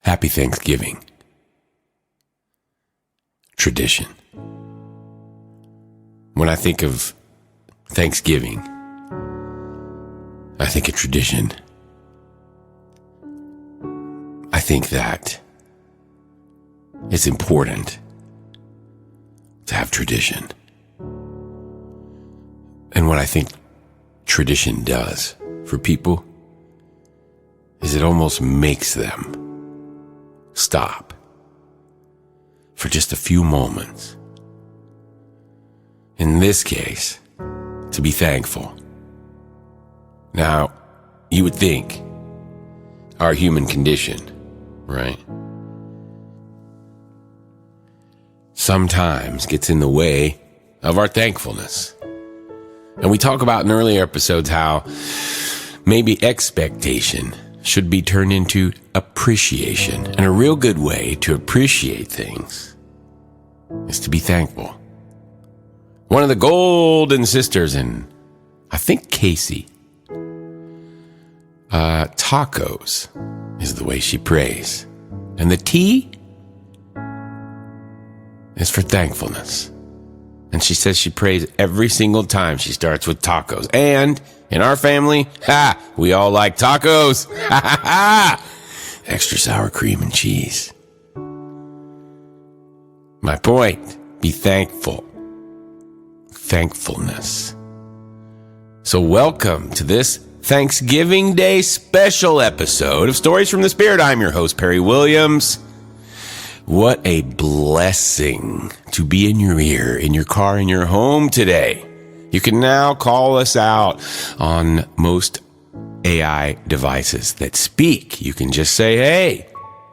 Happy Thanksgiving. Tradition. When I think of Thanksgiving, I think of tradition. I think that it's important to have tradition. And what I think tradition does for people is it almost makes them stop for just a few moments. In this case, to be thankful. Now, you would think our human condition, right, sometimes gets in the way of our thankfulness. And we talk about in earlier episodes how maybe expectation should be turned into appreciation. And a real good way to appreciate things is to be thankful. One of the golden sisters in, I think, Casey, tacos is the way she prays. And the T is for thankfulness. And she says she prays every single time she starts with tacos. And in our family, we all like tacos. Extra sour cream and cheese. My point, be thankful. Thankfulness. So welcome to this Thanksgiving Day special episode of Stories from the Spirit. I'm your host, Perry Williams. What a blessing to be in your ear, in your car, in your home today. You can now call us out on most AI devices that speak. You can just say, hey,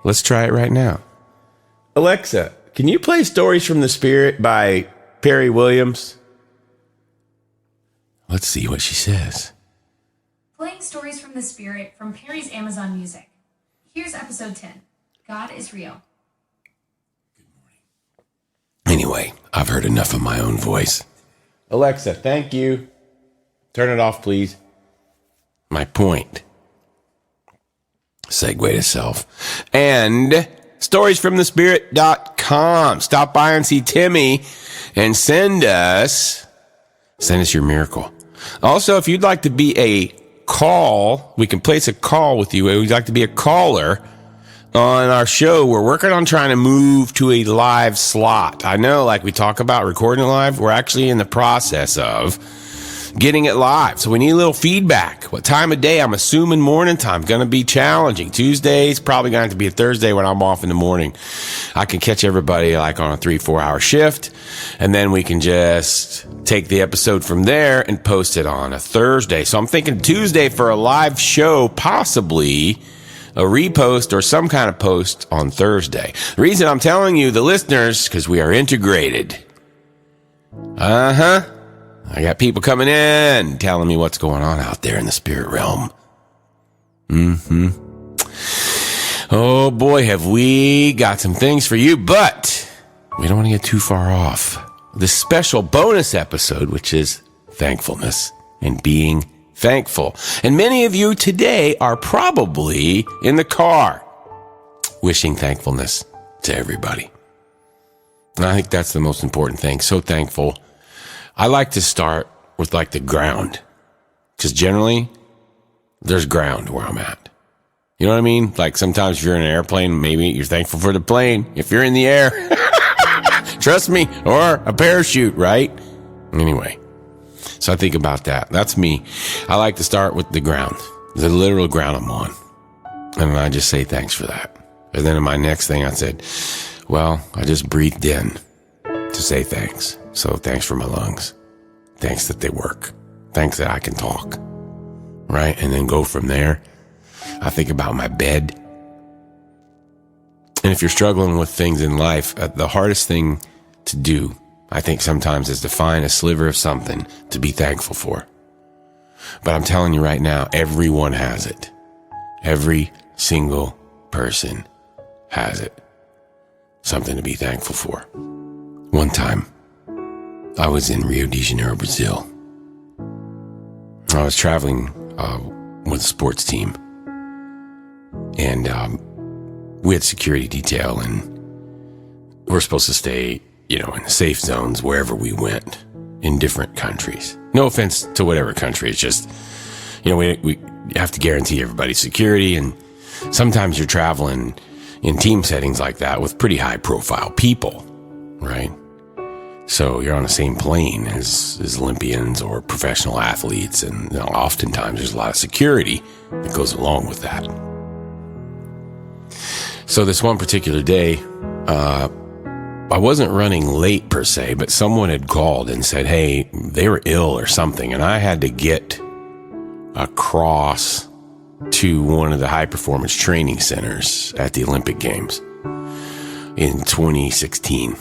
let's try it right now. Alexa, can you play Stories from the Spirit by Perry Williams? Let's see what she says. Playing Stories from the Spirit from Perry's Amazon Music. Here's episode 10. God is real. Anyway, I've heard enough of my own voice. Alexa, thank you. Turn it off, please. My point. Segue to self. And storiesfromthespirit.com. Stop by and see Timmy and send us your miracle. Also, if you'd like to be a call, we can place a call with you. We'd like to be a caller on our show. We're working on trying to move to a live slot. I know, like we talk about recording it live, we're actually in the process of getting it live. So we need a little feedback. What time of day? I'm assuming morning time. Going to be challenging. Tuesdays, probably going to have to be a Thursday when I'm off in the morning. I can catch everybody like on a 3-4 hour shift. And then we can just take the episode from there and post it on a Thursday. So I'm thinking Tuesday for a live show, possibly a repost or some kind of post on Thursday. The reason I'm telling you, the listeners, because we are integrated. I got people coming in telling me what's going on out there in the spirit realm. Oh boy, have we got some things for you, but we don't want to get too far off this special bonus episode, which is thankfulness and being thankful. And many of you today are probably in the car wishing thankfulness to everybody. And I think that's the most important thing. So thankful. I like to start with like the ground, because generally there's ground where I'm at. You know what I mean? Like sometimes if you're in an airplane, maybe you're thankful for the plane. If you're in the air, trust me, or a parachute, right? Anyway, so I think about that. That's me. I like to start with the ground, the literal ground I'm on. And I just say thanks for that. And then in my next thing I said, well, I just breathed in to say thanks. So thanks for my lungs. Thanks that they work. Thanks that I can talk. Right? And then go from there. I think about my bed. And if you're struggling with things in life, the hardest thing to do, I think sometimes, is to find a sliver of something to be thankful for. But I'm telling you right now, everyone has it. Every single person has it. Something to be thankful for. One time, I was in Rio de Janeiro, Brazil. I was traveling with a sports team. And we had security detail, and we're supposed to stay, in the safe zones wherever we went in different countries. No offense to whatever country. It's just, we have to guarantee everybody's security. And sometimes you're traveling in team settings like that with pretty high profile people, right? So you're on the same plane as Olympians or professional athletes. And oftentimes there's a lot of security that goes along with that. So this one particular day, I wasn't running late per se, but someone had called and said, hey, they were ill or something. And I had to get across to one of the high performance training centers at the Olympic Games in 2016.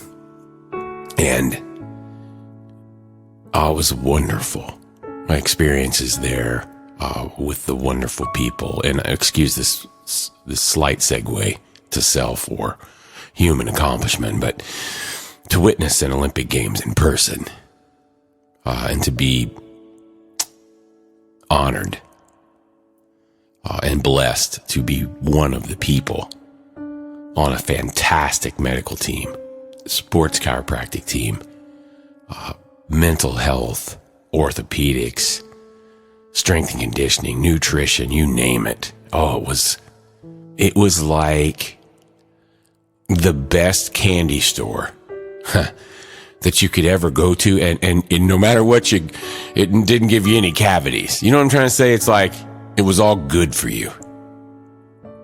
And it was wonderful. My experiences there with the wonderful people. And excuse this slight segue to self or human accomplishment, but to witness an Olympic Games in person and to be honored and blessed to be one of the people on a fantastic medical team, sports chiropractic team, mental health, orthopedics, strength and conditioning, nutrition, you name it. Oh, it was like the best candy store that you could ever go to. And no matter what it didn't give you any cavities. You know what I'm trying to say? It's like, it was all good for you.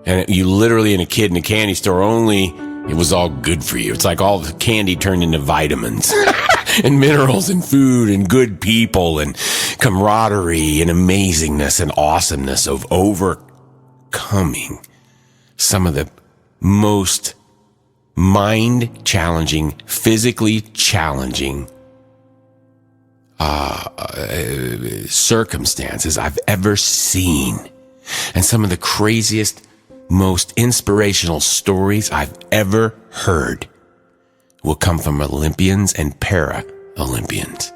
And you literally, in a kid in a candy store only, it was all good for you. It's like all the candy turned into vitamins and minerals and food and good people and camaraderie and amazingness and awesomeness of overcoming some of the most mind-challenging, physically challenging circumstances I've ever seen. And some of the craziest, most inspirational stories I've ever heard will come from Olympians and para-Olympians.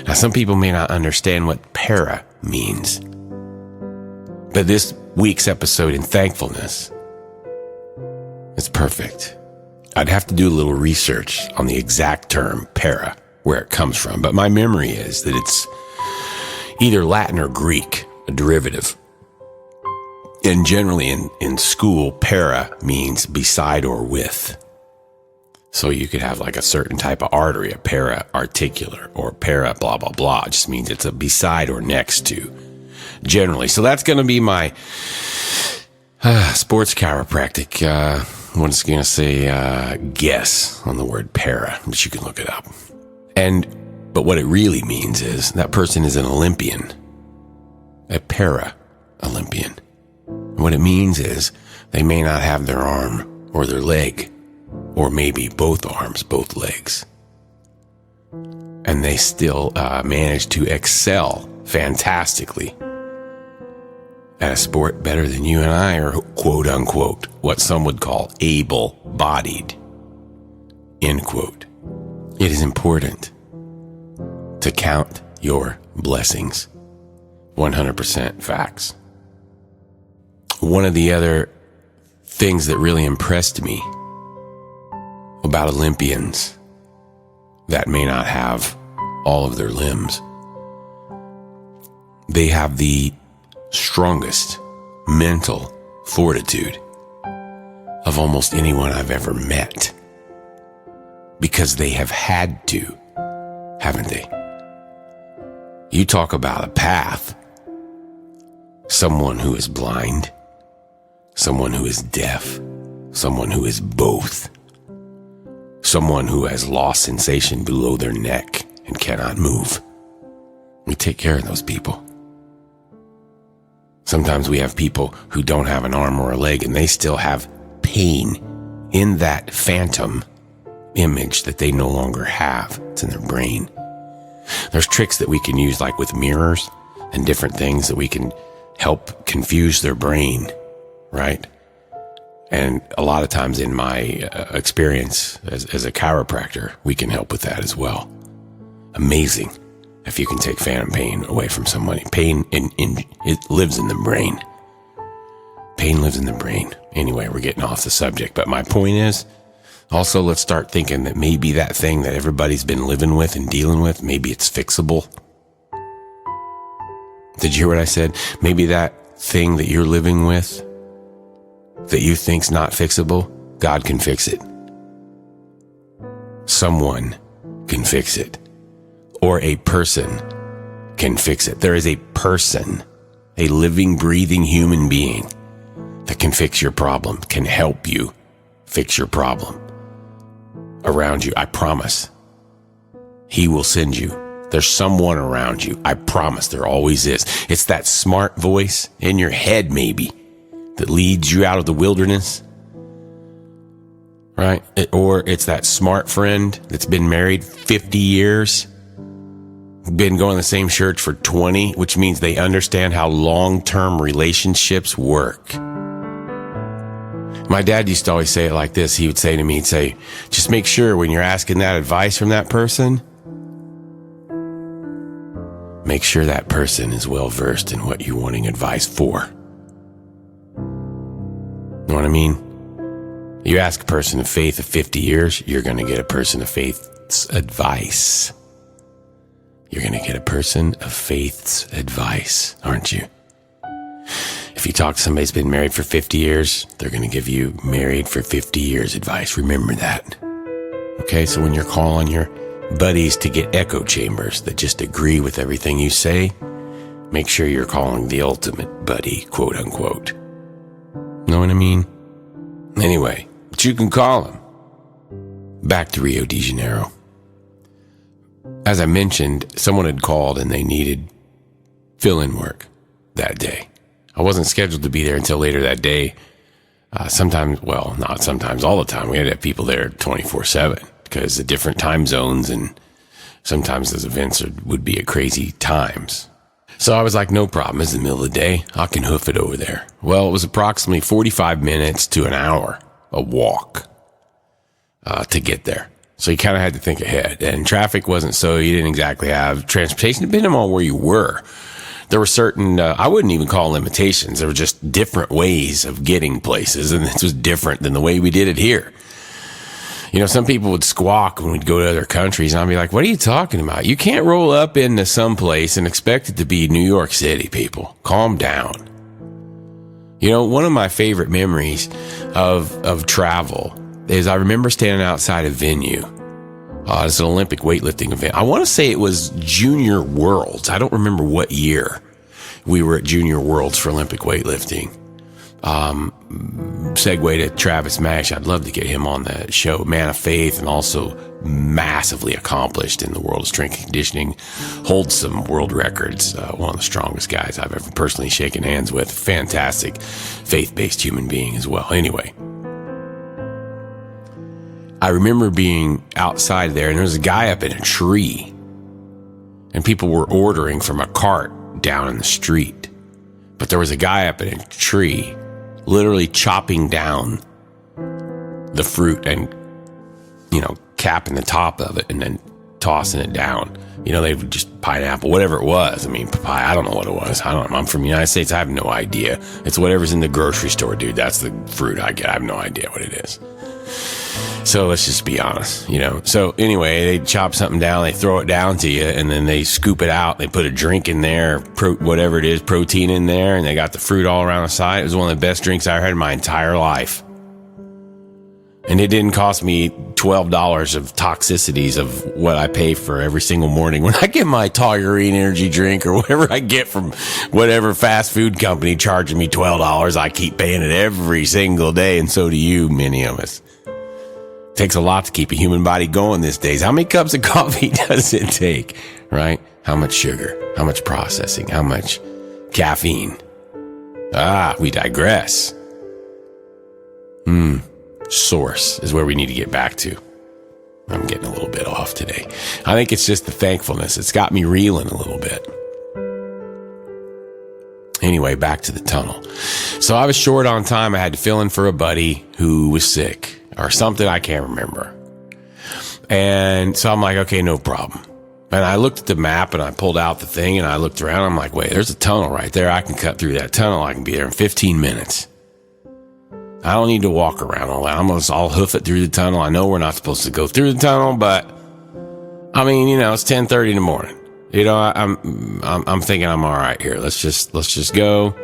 Now, some people may not understand what para means, but this week's episode in Thankfulness is perfect. I'd have to do a little research on the exact term para, where it comes from, but my memory is that it's either Latin or Greek, a derivative. And generally in school, para means beside or with. So you could have like a certain type of artery, a para-articular, or para blah, blah, blah. It just means it's a beside or next to, generally. So that's going to be my sports chiropractic, what is going to say, guess on the word para, but you can look it up. But what it really means is that person is an Olympian, a para-Olympian. What it means is they may not have their arm or their leg, or maybe both arms, both legs. And they still manage to excel fantastically at a sport better than you and I are, quote unquote, what some would call able-bodied, end quote. It is important to count your blessings. 100% facts. One of the other things that really impressed me about Olympians that may not have all of their limbs, they have the strongest mental fortitude of almost anyone I've ever met, because they have had to, haven't they? You talk about a path. Someone who is blind, someone who is deaf, someone who is both, someone who has lost sensation below their neck and cannot move. We take care of those people. Sometimes we have people who don't have an arm or a leg and they still have pain in that phantom image that they no longer have. It's in their brain. There's tricks that we can use, like with mirrors and different things that we can help confuse their brain, right? And a lot of times in my experience as a chiropractor, we can help with that as well. Amazing if you can take phantom pain away from somebody. Pain it lives in the brain. Pain lives in the brain. Anyway, we're getting off the subject, but my point is, also, let's start thinking that maybe that thing that everybody's been living with and dealing with, maybe it's fixable. Did you hear what I said? Maybe that thing that you're living with that you think's not fixable, God can fix it. Someone can fix it. Or a person can fix it. There is a person, a living, breathing human being that can fix your problem, can help you fix your problem around you. I promise. He will send you. There's someone around you. I promise there always is. It's that smart voice in your head maybe that leads you out of the wilderness, right? Or it's that smart friend that's been married 50 years, been going to the same church for 20, which means they understand how long-term relationships work. My dad used to always say it like this. He would say to me, he'd say, just make sure when you're asking that advice from that person, make sure that person is well versed in what you're wanting advice for. You know what I mean? You ask a person of faith of 50 years, you're going to get a person of faith's advice. You're going to get a person of faith's advice, aren't you? If you talk to somebody who's been married for 50 years, they're going to give you married for 50 years advice. Remember that. Okay, so when you're calling your buddies to get echo chambers that just agree with everything you say, make sure you're calling the ultimate buddy, quote unquote. Know what I mean? Anyway, but you can call him. Back to Rio de Janeiro. As I mentioned, someone had called and they needed fill-in work that day. I wasn't scheduled to be there until later that day. Sometimes, well, not sometimes, all the time. We had to have people there 24/7 because the different time zones and sometimes those events would be at crazy times. So I was like, no problem. It's the middle of the day. I can hoof it over there. Well, it was approximately 45 minutes to an hour, a walk, to get there. So you kind of had to think ahead. And traffic wasn't so you didn't exactly have transportation, depending on where you were. There were certain, I wouldn't even call limitations. There were just different ways of getting places. And this was different than the way we did it here. You know, some people would squawk when we'd go to other countries. And I'd be like, what are you talking about? You can't roll up into some place and expect it to be New York City, people. Calm down. You know, one of my favorite memories of travel is I remember standing outside a venue. It's an Olympic weightlifting event. I want to say it was Junior Worlds. I don't remember what year we were at Junior Worlds for Olympic weightlifting. Segue to Travis Mash. I'd love to get him on the show. Man of faith and also massively accomplished in the world of strength and conditioning. Holds some world records. One of the strongest guys I've ever personally shaken hands with. Fantastic faith-based human being as well. Anyway, I remember being outside there and there was a guy up in a tree and people were ordering from a cart down in the street. But there was a guy up in a tree literally chopping down the fruit and, you know, capping the top of it and then tossing it down. You know, they would just pineapple, whatever it was. I mean, papaya, I don't know what it was. I don't know. I'm from the United States. I have no idea. It's whatever's in the grocery store, dude. That's the fruit I get. I have no idea what it is. So let's just be honest, you know. So anyway, they chop something down, they throw it down to you, and then they scoop it out. They put a drink in there, whatever it is, protein in there, and they got the fruit all around the side. It was one of the best drinks I ever had in my entire life. And it didn't cost me $12 of toxicities of what I pay for every single morning when I get my Taurine energy drink or whatever I get from whatever fast food company charging me $12. I keep paying it every single day, and so do you, many of us. Takes a lot to keep a human body going these days. How many cups of coffee does it take, right? How much sugar? How much processing? How much caffeine? We digress. Source is where we need to get back to. I'm getting a little bit off today. I think it's just the thankfulness. It's got me reeling a little bit. Anyway, back to the tunnel. So I was short on time. I had to fill in for a buddy who was sick. Or something, I can't remember. And so I'm like, okay, no problem. And I looked at the map and I pulled out the thing and I looked around. I'm like, wait, there's a tunnel right there. I can cut through that tunnel. I can be there in 15 minutes. I don't need to walk around all that. I'll hoof it through the tunnel. I know we're not supposed to go through the tunnel, but I mean, it's 10:30 in the morning. I'm thinking I'm all right here. Let's just go.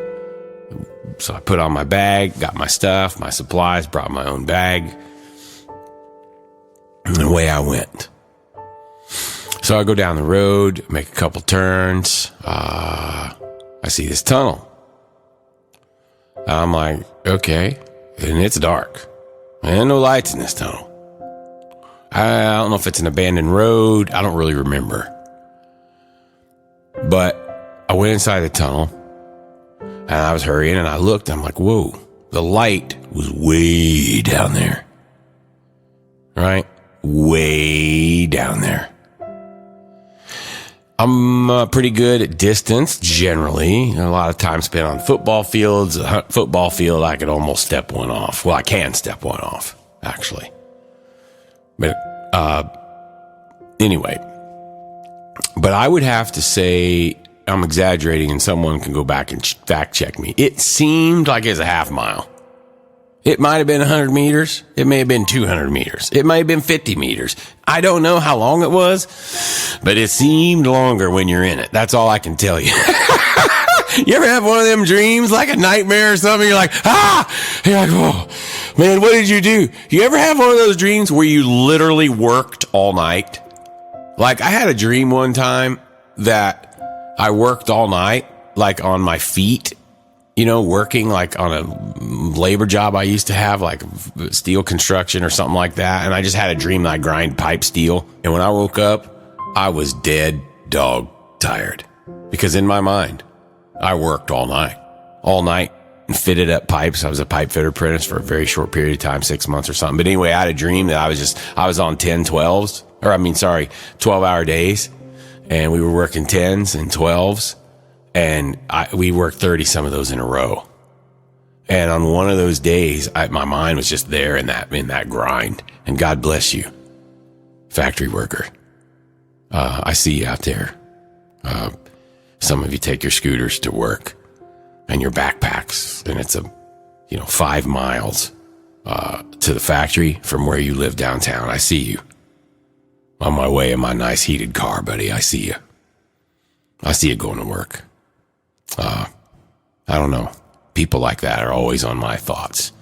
So I put on my bag, got my stuff, my supplies, brought my own bag, and away I went. So I go down the road, make a couple turns. I see this tunnel. I'm like, okay, and it's dark. And no lights in this tunnel. I don't know if it's an abandoned road. I don't really remember. But I went inside the tunnel, and I was hurrying, and I looked. I'm like, whoa, the light was way down there. Right? Way down there. I'm pretty good at distance, generally. A lot of time spent on football fields. A football field, I could almost step one off. Well, I can step one off, actually. But anyway. But I would have to say, I'm exaggerating, and someone can go back and fact check me. It seemed like it was a half mile. It might have been 100 meters. It may have been 200 meters. It might have been 50 meters. I don't know how long it was, but it seemed longer when you're in it. That's all I can tell you. You ever have one of them dreams, like a nightmare or something? You're like, You're like, oh, man, what did you do? You ever have one of those dreams where you literally worked all night? Like, I had a dream one time that I worked all night, like on my feet, working like on a labor job I used to have, like steel construction or something like that. And I just had a dream that I grind pipe steel. And when I woke up, I was dead dog tired, because in my mind, I worked all night and fitted up pipes. I was a pipe fitter apprentice for a very short period of time, 6 months or something. But anyway, I had a dream that I was on 12-hour days, and we were working 10s and 12s. And we worked 30 some of those in a row. And on one of those days, my mind was just there in that grind. And God bless you, factory worker. I see you out there. Some of you take your scooters to work and your backpacks, and it's 5 miles to the factory from where you live downtown. I see you. On my way in my nice heated car, buddy. I see you. I see you going to work. I don't know. People like that are always on my thoughts.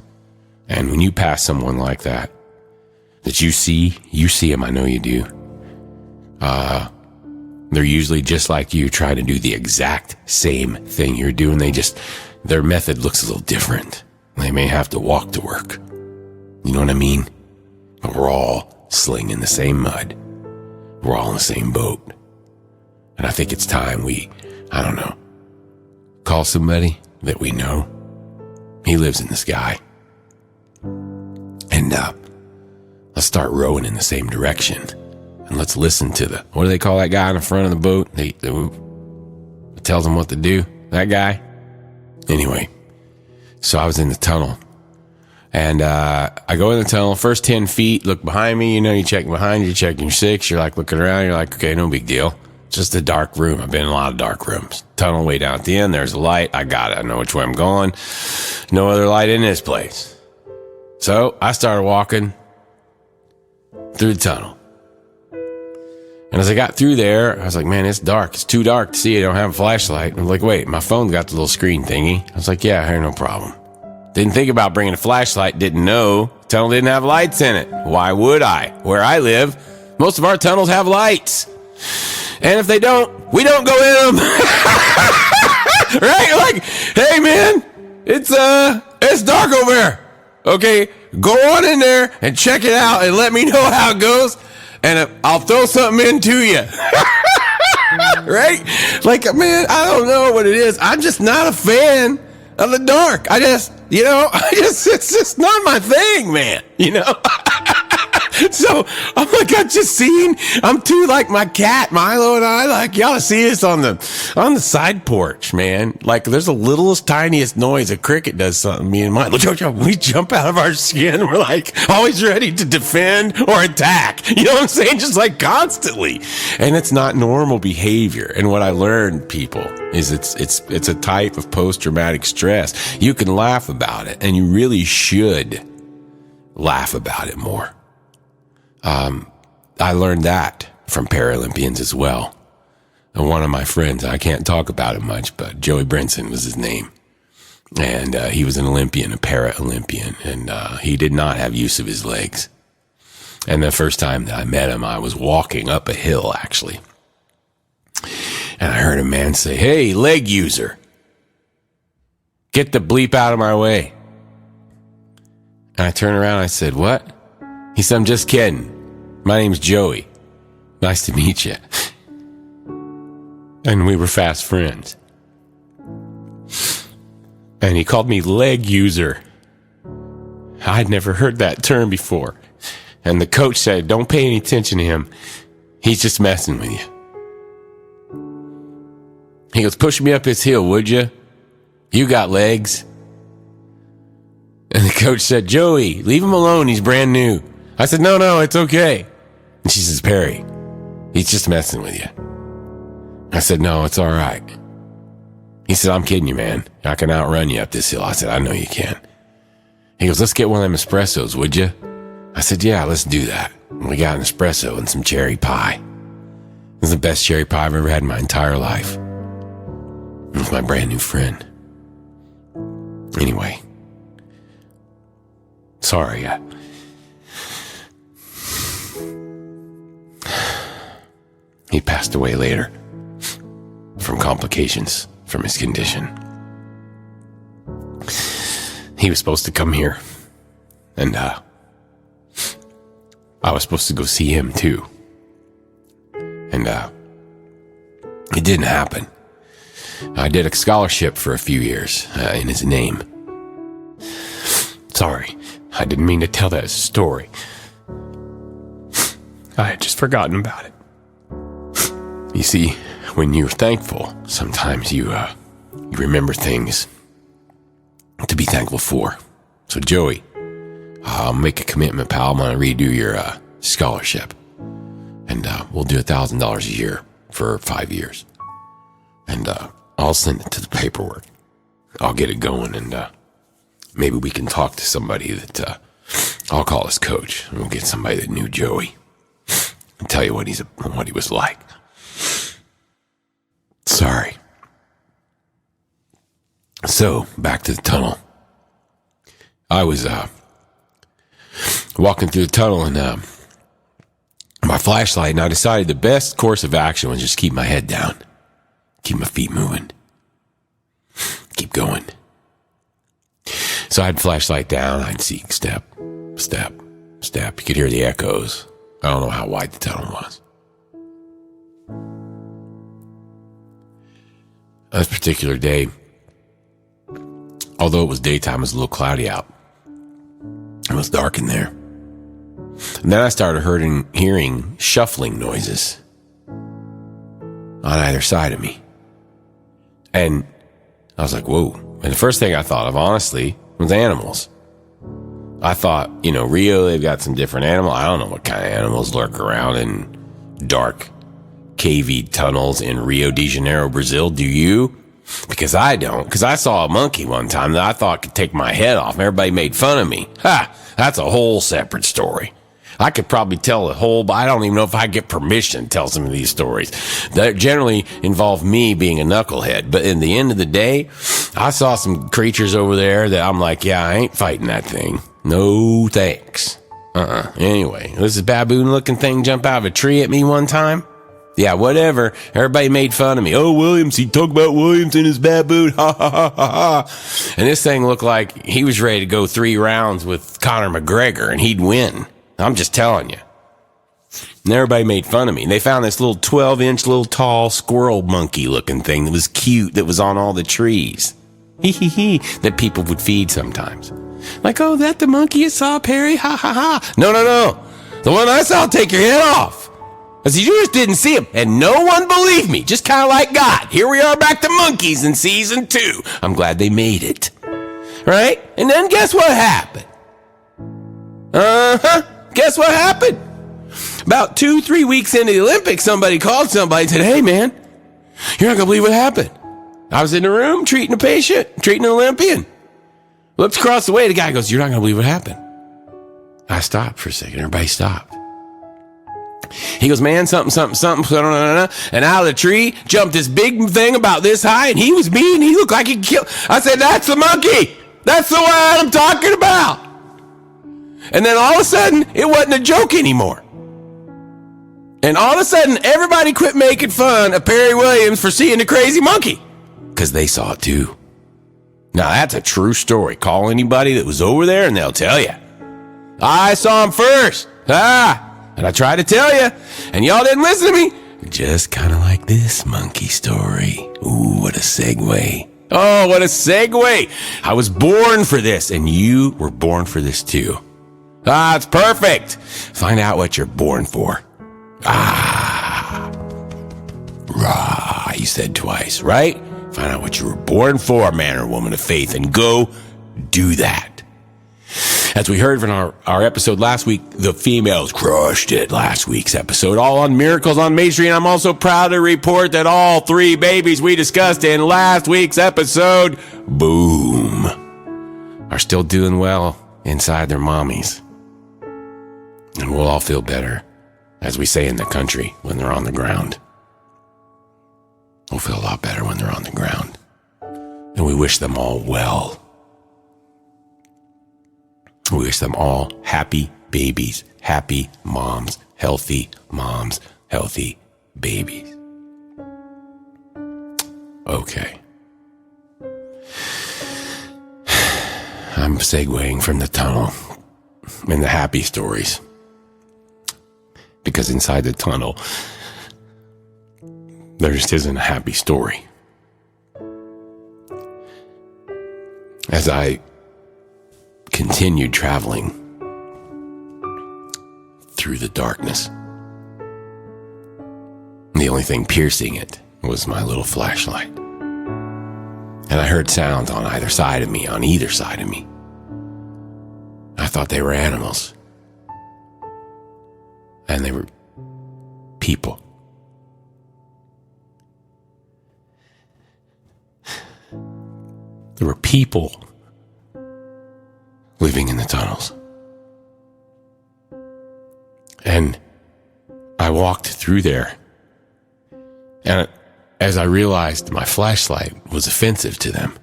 And when you pass someone like that you see them, I know you do. They're usually just like you, trying to do the exact same thing you're doing. Their method looks a little different. They may have to walk to work. You know what I mean? But we're all slinging the same mud. We're all in the same boat. And I think it's time we, call somebody that we know. He lives in the sky. And let's start rowing in the same direction. And let's listen to what do they call that guy in the front of the boat? They tells them what to do. That guy. Anyway, so I was in the tunnel. And I go in the tunnel, first 10 feet, look behind me. You check behind you, checking your 6. You're like looking around. You're like, okay, no big deal. Just a dark room. I've been in a lot of dark rooms. Tunnel way down at the end. There's a light. I got it. I know which way I'm going. No other light in this place. So I started walking through the tunnel. And as I got through there, I was like, man, it's dark. It's too dark to see. I don't have a flashlight. I'm like, wait, my phone's got the little screen thingy. I was like, yeah, here, no problem. Didn't think about bringing a flashlight. Didn't know. Tunnel didn't have lights in it. Why would I? Where I live, most of our tunnels have lights. And if they don't, we don't go in them. Right? Like, hey man, it's dark over there. Okay, go on in there and check it out and let me know how it goes, and I'll throw something into you. Right? Like, man, I don't know what it is. I'm just not a fan of the dark. It's just not my thing, man. So I'm like, I'm too like my cat, Milo, and I, like, y'all see us on the side porch, man. Like, there's the littlest, tiniest noise. A cricket does something. Me and Milo, we jump out of our skin. We're like always ready to defend or attack. You know what I'm saying? Just like constantly. And it's not normal behavior. And what I learned, people, is it's a type of post-traumatic stress. You can laugh about it, and you really should laugh about it more. I learned that from Paralympians as well. And one of my friends, I can't talk about it much, but Joey Brinson was his name. And he was an Olympian, a para-Olympian, and he did not have use of his legs. And the first time that I met him, I was walking up a hill, actually. And I heard a man say, "Hey, leg user, get the bleep out of my way." And I turned around and I said, "What?" He said, "I'm just kidding. My name's Joey. Nice to meet you." And we were fast friends. And he called me leg user. I'd never heard that term before. And the coach said, "Don't pay any attention to him. He's just messing with you." He goes, "Push me up this hill, would you? You got legs." And the coach said, "Joey, leave him alone. He's brand new." I said, No, it's okay." And she says, "Perry, he's just messing with you." I said, "No, it's all right." He said, "I'm kidding you, man. I can outrun you up this hill." I said, "I know you can." He goes, "Let's get one of them espressos, would you?" I said, "Yeah, let's do that." And we got an espresso and some cherry pie. It was the best cherry pie I've ever had in my entire life. It was my brand new friend. Anyway. Sorry. He passed away later from complications from his condition. He was supposed to come here, and I was supposed to go see him too. And it didn't happen. I did a scholarship for a few years in his name. Sorry, I didn't mean to tell that story. I had just forgotten about it. You see, when you're thankful, sometimes you remember things to be thankful for. So Joey, I'll make a commitment, pal. I'm going to redo your scholarship. And we'll do $1,000 a year for 5 years. And I'll send it to the paperwork. I'll get it going, and maybe we can talk to somebody that I'll call his coach. And we'll get somebody that knew Joey and tell you what he was like. Sorry. So, back to the tunnel. I was walking through the tunnel, and my flashlight, and I decided the best course of action was just keep my head down, keep my feet moving, keep going. So I had the flashlight down. I'd see step, step, step. You could hear the echoes. I don't know how wide the tunnel was. This particular day, although it was daytime, it was a little cloudy out. It was dark in there. And then I started hearing shuffling noises on either side of me. And I was like, whoa. And the first thing I thought of, honestly, was animals. I thought, Rio, they've got some different animals. I don't know what kind of animals lurk around in dark, cavey tunnels in Rio de Janeiro, Brazil. Do you? Because I don't. Because I saw a monkey one time that I thought could take my head off. Everybody made fun of me. That's a whole separate story. I could probably tell a whole, but I don't even know if I get permission to tell some of these stories. That generally involve me being a knucklehead. But in the end of the day, I saw some creatures over there that I'm like, yeah, I ain't fighting that thing. No thanks. Anyway, this baboon looking thing jump out of a tree at me one time. Yeah, whatever. Everybody made fun of me. Oh, Williams, he talked about Williams and his baboon. Ha, ha, ha, ha, ha. And this thing looked like he was ready to go 3 rounds with Conor McGregor and he'd win. I'm just telling you. And everybody made fun of me. And they found this little 12-inch, little tall squirrel monkey looking thing that was cute, that was on all the trees. That people would feed sometimes. Like, oh, that the monkey you saw, Perry? Ha, ha, ha. No. The one I saw take your head off. I said, you just didn't see him. And no one believed me. Just kind of like God. Here we are back to monkeys in season 2. I'm glad they made it. Right? And then guess what happened? Guess what happened? About 2-3 weeks into the Olympics, somebody called somebody and said, hey, man, you're not going to believe what happened. I was in the room treating a patient, treating an Olympian. Looks across the way. The guy goes, you're not going to believe what happened. I stopped for a second. Everybody stopped. He goes, man, something. And out of the tree jumped this big thing about this high, and he was mean. He looked like he could kill. I said, that's the monkey. That's the one I'm talking about. And then all of a sudden, it wasn't a joke anymore. And all of a sudden, everybody quit making fun of Perry Williams for seeing the crazy monkey. Because they saw it too. Now, that's a true story. Call anybody that was over there, and they'll tell you. I saw him first. And I tried to tell you, and y'all didn't listen to me. Just kind of like this monkey story. Ooh, what a segue. Oh, what a segue. I was born for this, and you were born for this too. It's perfect. Find out what you're born for. You said twice, right? Find out what you were born for, man or woman of faith, and go do that. As we heard from our episode last week, the females crushed it last week's episode, all on Miracles on Main Street. And I'm also proud to report that all 3 babies we discussed in last week's episode, boom, are still doing well inside their mommies. And we'll all feel better, as we say in the country, when they're on the ground. We'll feel a lot better when they're on the ground. And we wish them all well. We wish them all happy babies, happy moms, healthy babies. Okay. I'm segueing from the tunnel and the happy stories. Because inside the tunnel, there just isn't a happy story. As I continued traveling through the darkness, the only thing piercing it was my little flashlight. And I heard sounds on either side of me. I thought they were animals. And they were people. There were people living in the tunnels. And I walked through there. And as I realized my flashlight was offensive to them,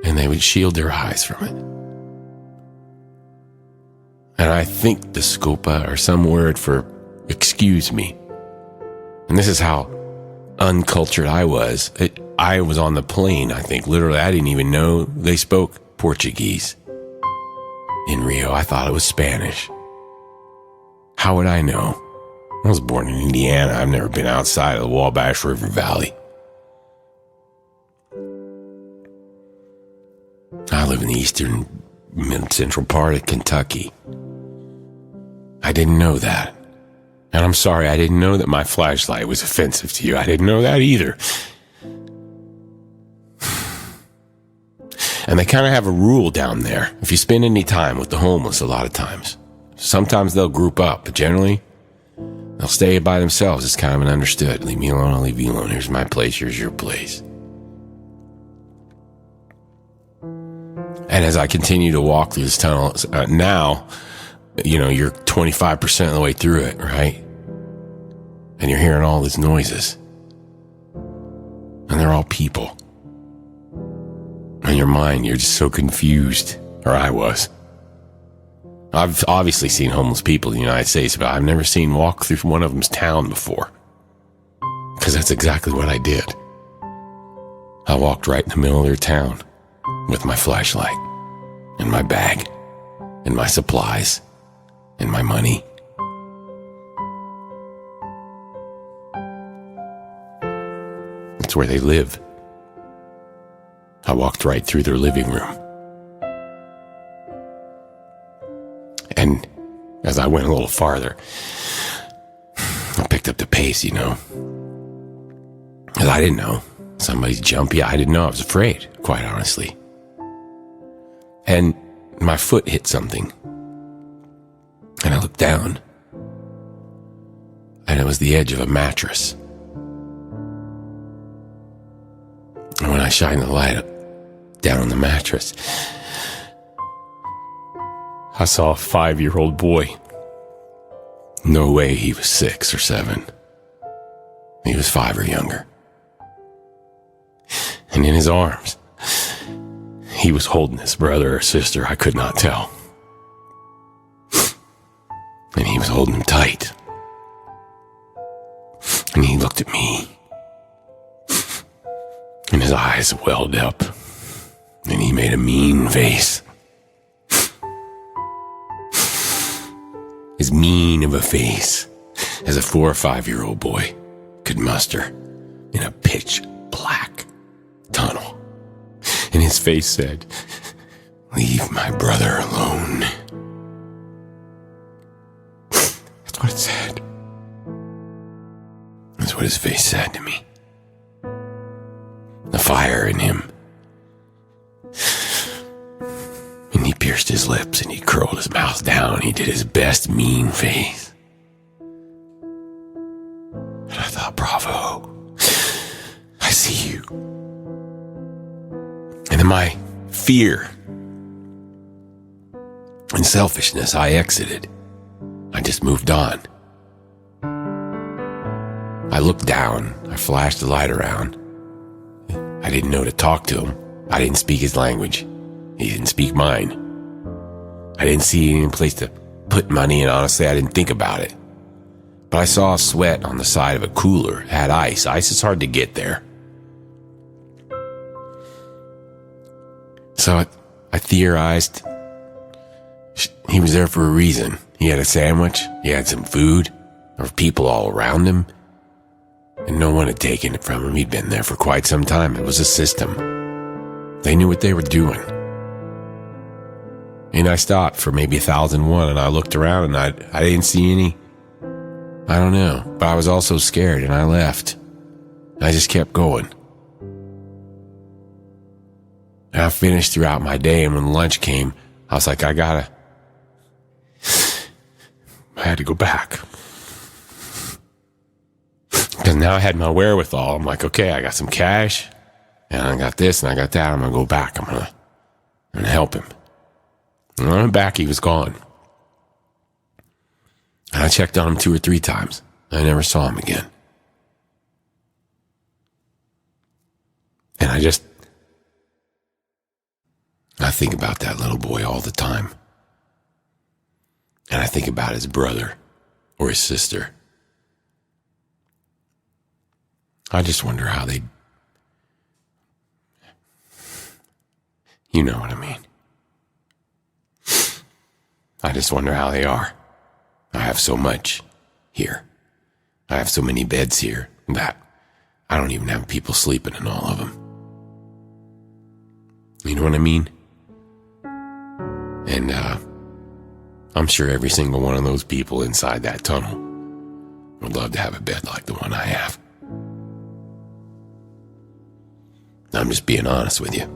and they would shield their eyes from it. And I think the scopa, or some word for excuse me. And this is how uncultured I was. I was on the plane, I think. Literally, I didn't even know they spoke Portuguese in Rio. I thought it was Spanish. How would I know? I was born in Indiana. I've never been outside of the Wabash River Valley. I live in the eastern, mid-central part of Kentucky. I didn't know that. And I'm sorry, I didn't know that my flashlight was offensive to you. I didn't know that either. And they kind of have a rule down there. If you spend any time with the homeless, a lot of times, sometimes they'll group up, but generally, they'll stay by themselves. It's kind of an understood. Leave me alone, I'll leave you alone. Here's my place, here's your place. And as I continue to walk through this tunnel, now, you're 25% of the way through it, right? And you're hearing all these noises. And they're all people. In your mind, you're just so confused, or I was. I've obviously seen homeless people in the United States, but I've never seen walk through one of them's town before. Because that's exactly what I did. I walked right in the middle of their town with my flashlight and my bag and my supplies and my money. It's where they live. I walked right through their living room. And as I went a little farther, I picked up the pace, because I didn't know. Somebody's jumpy. I didn't know. I was afraid, quite honestly. And my foot hit something. And I looked down. And it was the edge of a mattress. And when I shined the light down on the mattress, I saw a 5-year-old boy. No way he was 6 or 7. He was 5 or younger. And in his arms, he was holding his brother or sister. I could not tell. And he was holding him tight. And he looked at me. And his eyes welled up. And he made a mean face. As mean of a face as a 4 or 5-year-old boy could muster in a pitch black tunnel. And his face said, "Leave my brother alone." That's what it said. That's what his face said to me. The fire in him. And he pierced his lips and he curled his mouth down. He did his best mean face. And I thought, bravo. I see you. And in my fear and selfishness, I exited. I just moved on. I looked down. I flashed the light around. I didn't know to talk to him. I didn't speak his language. He didn't speak mine. I didn't see any place to put money, and honestly, I didn't think about it. But I saw sweat on the side of a cooler. It had ice. Ice is hard to get there. So I theorized he was there for a reason. He had a sandwich. He had some food. There were people all around him. And no one had taken it from him. He'd been there for quite some time. It was a system. They knew what they were doing. And I stopped for maybe 1,001, and I looked around, and I didn't see any. I don't know. But I was also scared, and I left. I just kept going. And I finished throughout my day, and when lunch came, I was like, I had to go back. Because now I had my wherewithal. I'm like, okay, I got some cash, and I got this, and I got that. I'm going to go back. I'm going to help him. And when I went back, he was gone. And I checked on him 2 or 3 times. I never saw him again. And I think about that little boy all the time. And I think about his brother or his sister. I just wonder how you know what I mean. I just wonder how they are. I have so much here. I have so many beds here that I don't even have people sleeping in all of them. You know what I mean? And I'm sure every single one of those people inside that tunnel would love to have a bed like the one I have. I'm just being honest with you.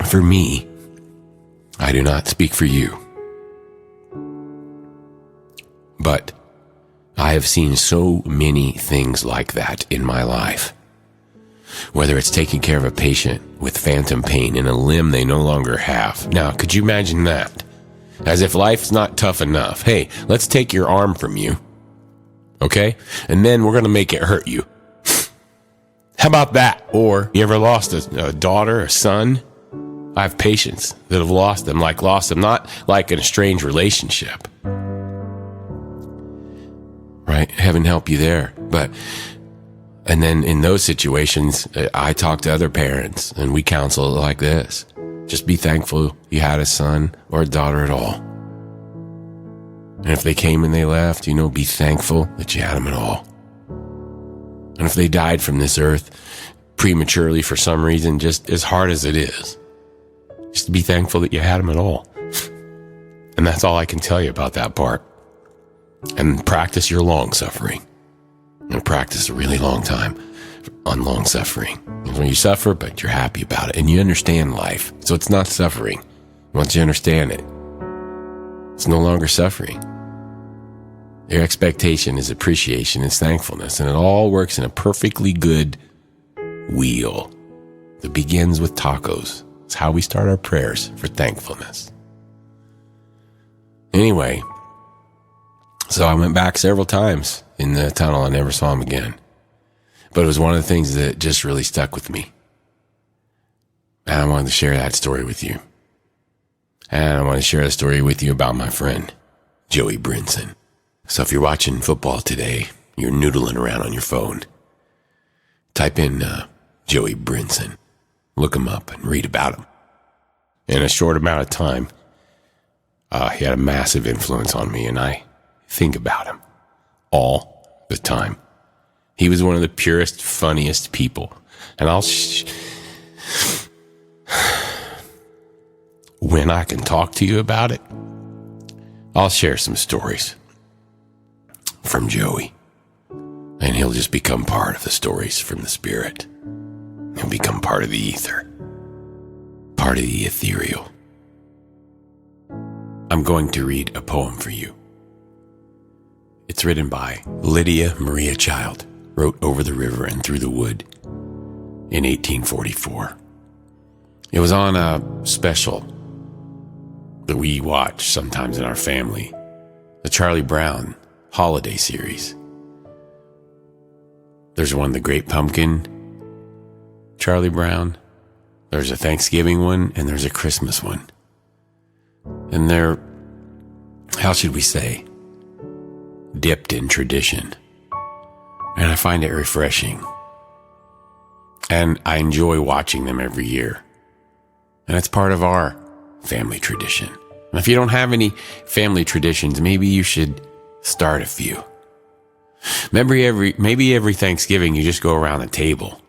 For me, I do not speak for you. But I have seen so many things like that in my life. Whether it's taking care of a patient with phantom pain in a limb they no longer have. Now, could you imagine that? As if life's not tough enough. Hey, let's take your arm from you. Okay? And then we're going to make it hurt you. How about that? Or you ever lost a daughter, a son? I have patients that have lost them not like in a strange relationship. Right? Heaven help you there. And then in those situations, I talk to other parents and we counsel it like this. Just be thankful you had a son or a daughter at all. And if they came and they left, be thankful that you had them at all. And if they died from this earth prematurely for some reason, just as hard as it is, Just be thankful that you had them at all. And that's all I can tell you about that part. And practice your long suffering. And practice a really long time on long suffering. When you suffer, but you're happy about it. And you understand life. So it's not suffering. Once you understand it, it's no longer suffering. Your expectation is appreciation, is thankfulness. And it all works in a perfectly good wheel that begins with tacos. It's how we start our prayers for thankfulness. Anyway, so I went back several times in the tunnel. I never saw him again. But it was one of the things that just really stuck with me. And I wanted to share that story with you. And I want to share a story with you about my friend, Joey Brinson. So if you're watching football today, you're noodling around on your phone, type in Joey Brinson. Look him up and read about him. In a short amount of time, he had a massive influence on me, and I think about him all the time. He was one of the purest, funniest people. And when I can talk to you about it, I'll share some stories from Joey. And he'll just become part of the stories from the Spirit. He'll become part of the ether, part of the ethereal. I'm going to read a poem for you. It's written by Lydia Maria Child, wrote Over the River and Through the Wood in 1844. It was on a special that we watch sometimes in our family, the Charlie Brown holiday series. There's one, The Great Pumpkin, Charlie Brown. There's a Thanksgiving one, and there's a Christmas one. And they're, how should we say, dipped in tradition. And I find it refreshing. And I enjoy watching them every year. And it's part of our family tradition. And if you don't have any family traditions, maybe you should start a few. Maybe every Thanksgiving you just go around the table.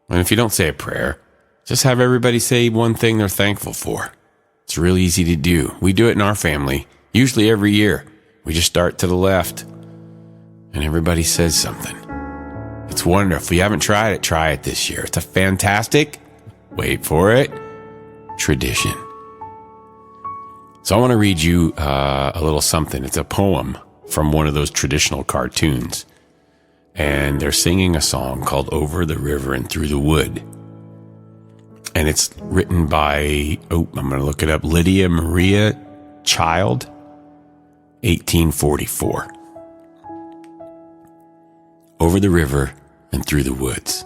And if you don't say a prayer, just have everybody say one thing they're thankful for. It's really easy to do. We do it in our family, usually every year. We just start to the left, and everybody says something. It's wonderful. If you haven't tried it, try it this year. It's a fantastic, wait for it, tradition. So I want to read you a little something. It's a poem from one of those traditional cartoons. And they're singing a song called Over the River and Through the Wood. And it's written by, I'm going to look it up, Lydia Maria Child, 1844. Over the river and through the woods.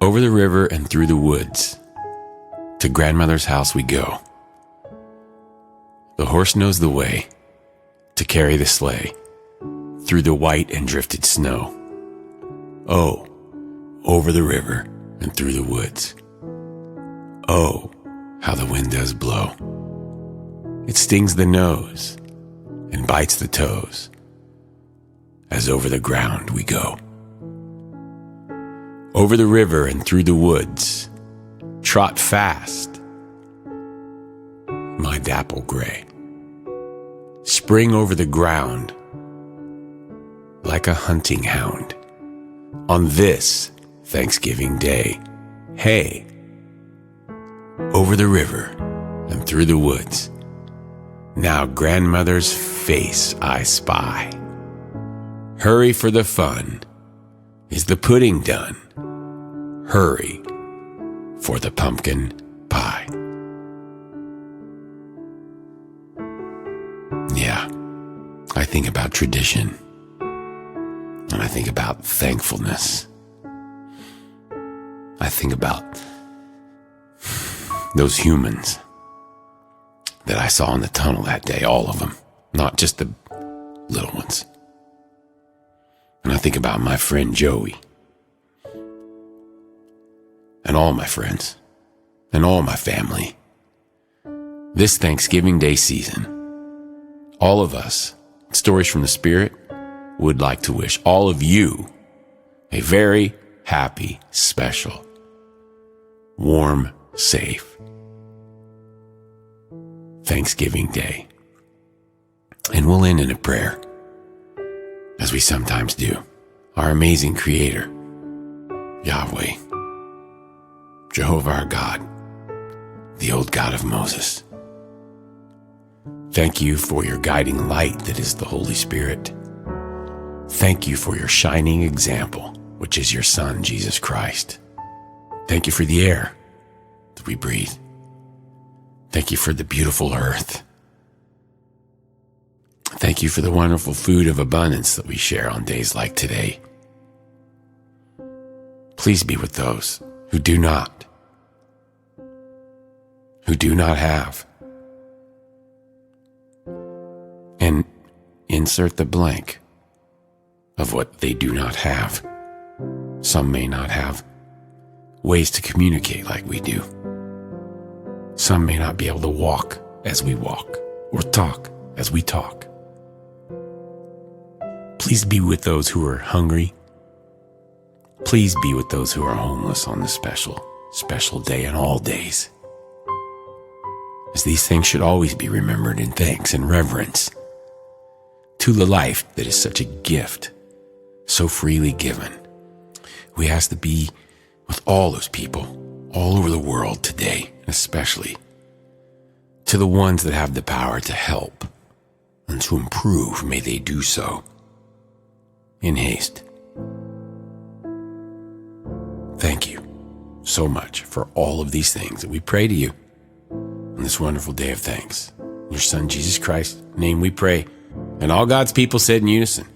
Over the river and through the woods, to grandmother's house we go. The horse knows the way to carry the sleigh through the white and drifted snow. Oh, over the river and through the woods. Oh, how the wind does blow. It stings the nose and bites the toes as over the ground we go. Over the river and through the woods, trot fast, my dapple gray. Spring over the ground like a hunting hound on this Thanksgiving Day. Hey, over the river and through the woods, now grandmother's face I spy. Hurry for the fun, is the pudding done? Hurry for the pumpkin pie. Yeah, I think about tradition, and I think about thankfulness. I think about those humans that I saw in the tunnel that day, all of them, not just the little ones. And I think about my friend Joey, and all my friends, and all my family. This Thanksgiving Day season, all of us, Stories from the Spirit, would like to wish all of you a very happy, special, warm safe Thanksgiving Day. And we'll end in a prayer, as we sometimes do. Our amazing Creator, Yahweh, Jehovah our God, the old God of Moses. Thank you for your guiding light that is the Holy Spirit. Thank you for your shining example, which is your Son, Jesus Christ. Thank you for the air that we breathe. Thank you for the beautiful earth. Thank you for the wonderful food of abundance that we share on days like today. Please be with those who do not have. And insert the blank of what they do not have. Some may not have ways to communicate like we do. Some may not be able to walk as we walk or talk as we talk. Please be with those who are hungry. Please be with those who are homeless on this special day and all days. As these things should always be remembered in thanks and reverence to the life that is such a gift, so freely given. We ask to be with all those people all over the world today, especially to the ones that have the power to help and to improve. May they do so in haste. Thank you so much for all of these things that we pray to you on this wonderful day of thanks. In your Son, Jesus Christ's name we pray. And all God's people said in unison,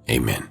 Amen.